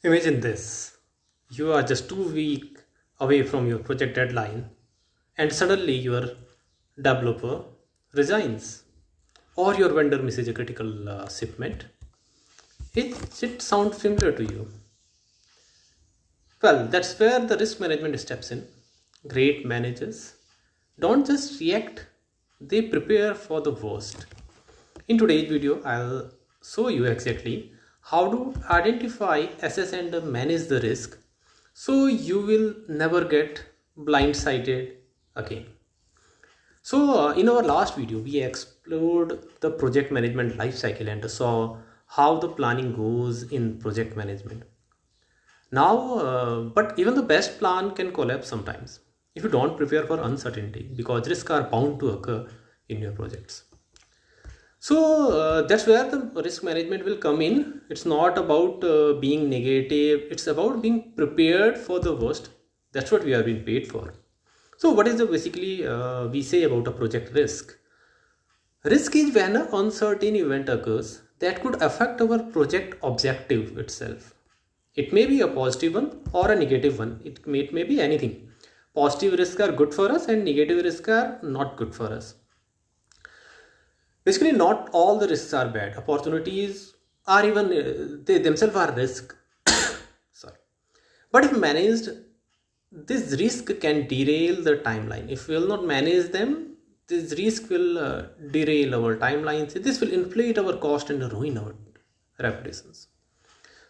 Imagine this. You are just 2 weeks away from your project deadline and suddenly your developer resigns or your vendor misses a critical shipment. It sounds familiar to you. Well, that's where the risk management steps in. Great managers don't just react, they prepare for the worst. In today's video, I'll show you exactly how to identify, assess, and manage the risk so you will never get blindsided again. So, in our last video, we explored the project management life cycle and saw how the planning goes in project management. But even the best plan can collapse sometimes if you don't prepare for uncertainty because risks are bound to occur in your projects. So that's where the risk management will come in. It's not about being negative, it's about being prepared for the worst. That's what we are being paid for. So, what is the basically we say about a project risk? Risk is when an uncertain event occurs that could affect our project objective itself. It may be a positive one or a negative one. It may be anything. Positive risks are good for us and negative risks are not good for us. Basically, not all the risks are bad. Opportunities are even, they themselves are risk. Sorry. But if managed, this risk can derail the timeline. If we will not manage them, this risk will derail our timelines. This will inflate our cost and ruin our reputations.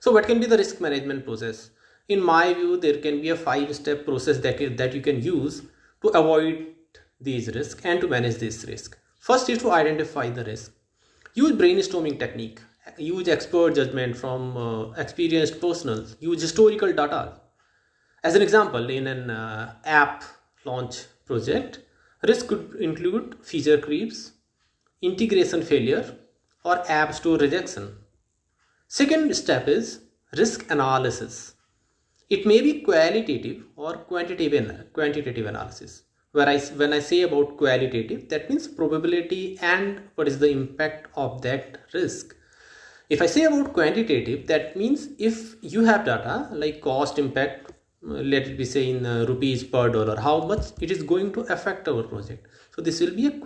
So what can be the risk management process? In my view, there can be a 5-step process that you can use to avoid these risks and to manage this risk. First is to identify the risk. Use brainstorming technique. Use expert judgment from experienced personals. Use historical data. As an example, in an app launch project, risk could include feature creeps, integration failure, or app store rejection. Second step is risk analysis. It may be qualitative or quantitative analysis. When I say about qualitative, that means probability and what is the impact of that risk. If I say about quantitative, that means if you have data like cost impact, let it be say in rupees per dollar, how much it is going to affect our project. So this will be a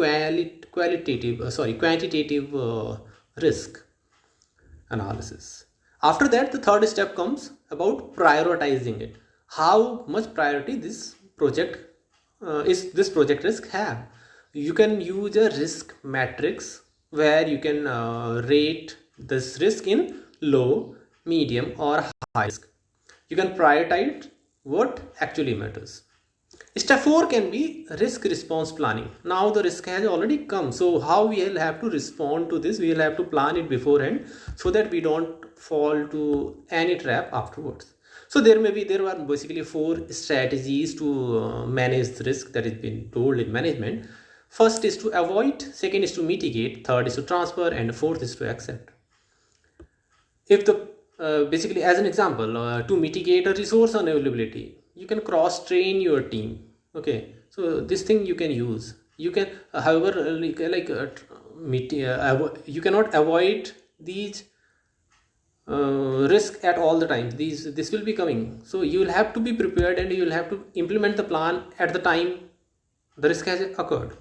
quantitative risk analysis. After that, the third step comes about prioritizing it. How much priority this project risk have. You can use a risk matrix where you can rate this risk in low, medium, or high risk. You can prioritize what actually matters. Step 4 can be risk response planning. Now the risk has already come, so how we will have to respond to this? We will have to plan it beforehand so that we don't fall to any trap afterwards. So there are basically 4 strategies to manage the risk that is being told in management. First is to avoid, second is to mitigate, third is to transfer, and fourth is to accept. If the basically as an example, to mitigate a resource unavailability, you can cross train your team. Okay, so this thing you can use. You can however you cannot avoid these risk at all the times. This will be coming, so you will have to be prepared and you will have to implement the plan at the time the risk has occurred.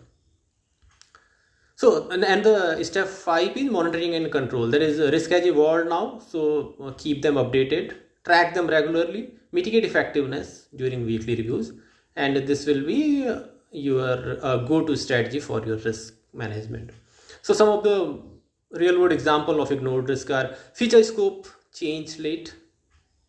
So and the step 5 is monitoring and control. There is risk has evolved now, so keep them updated, track them regularly, mitigate effectiveness during weekly reviews, and this will be your go-to strategy for your risk management. So some of the real world example of ignored risk are feature scope change late.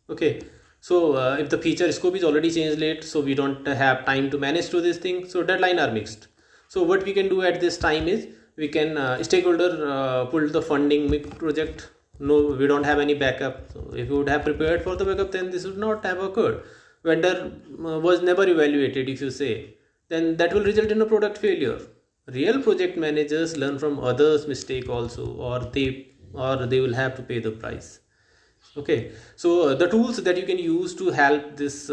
Okay, so if the feature scope is already changed late, so we don't have time to manage through this thing, so deadline are mixed. So what we can do at this time is we can stakeholder pull the funding mid project. No, we don't have any backup. So if we would have prepared for the backup, then this would not have occurred. Vendor was never evaluated, if you say, then that will result in a product failure. Real project managers learn from others' mistake also, or they will have to pay the price. Okay, so the tools that you can use to help this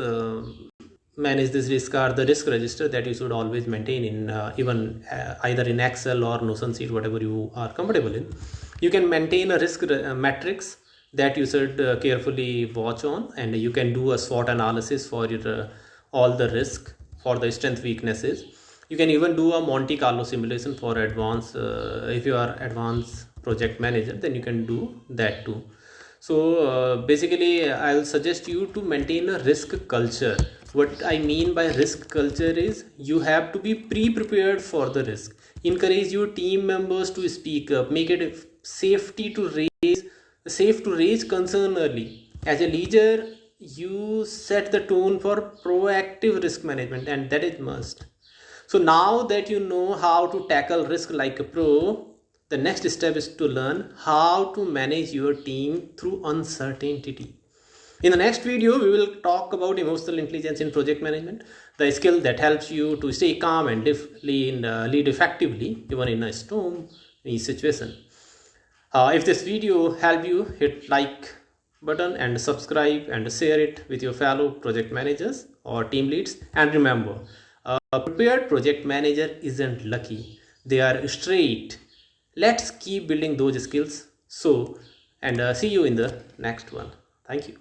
manage this risk are the risk register that you should always maintain in either in Excel or Notion sheet, whatever you are comfortable in. You can maintain a risk matrix that you should carefully watch on, and you can do a SWOT analysis for your all the risk, for the strength weaknesses. You can even do a Monte Carlo simulation for advanced, if you are advanced project manager, then you can do that too. So basically I'll suggest you to maintain a risk culture. What I mean by risk culture is you have to be pre-prepared for the risk. Encourage your team members to speak up. Make it safe to raise concern early. As a leader, you set the tone for proactive risk management, and that is must. So now that you know how to tackle risk like a pro, the next step is to learn how to manage your team through uncertainty. In the next video, we will talk about emotional intelligence in project management, the skill that helps you to stay calm and lead effectively even in a stormy situation. If this video helped you, hit like button and subscribe and share it with your fellow project managers or team leads. And remember, a prepared project manager isn't lucky, they are straight. Let's keep building those skills. And see you in the next one. Thank you.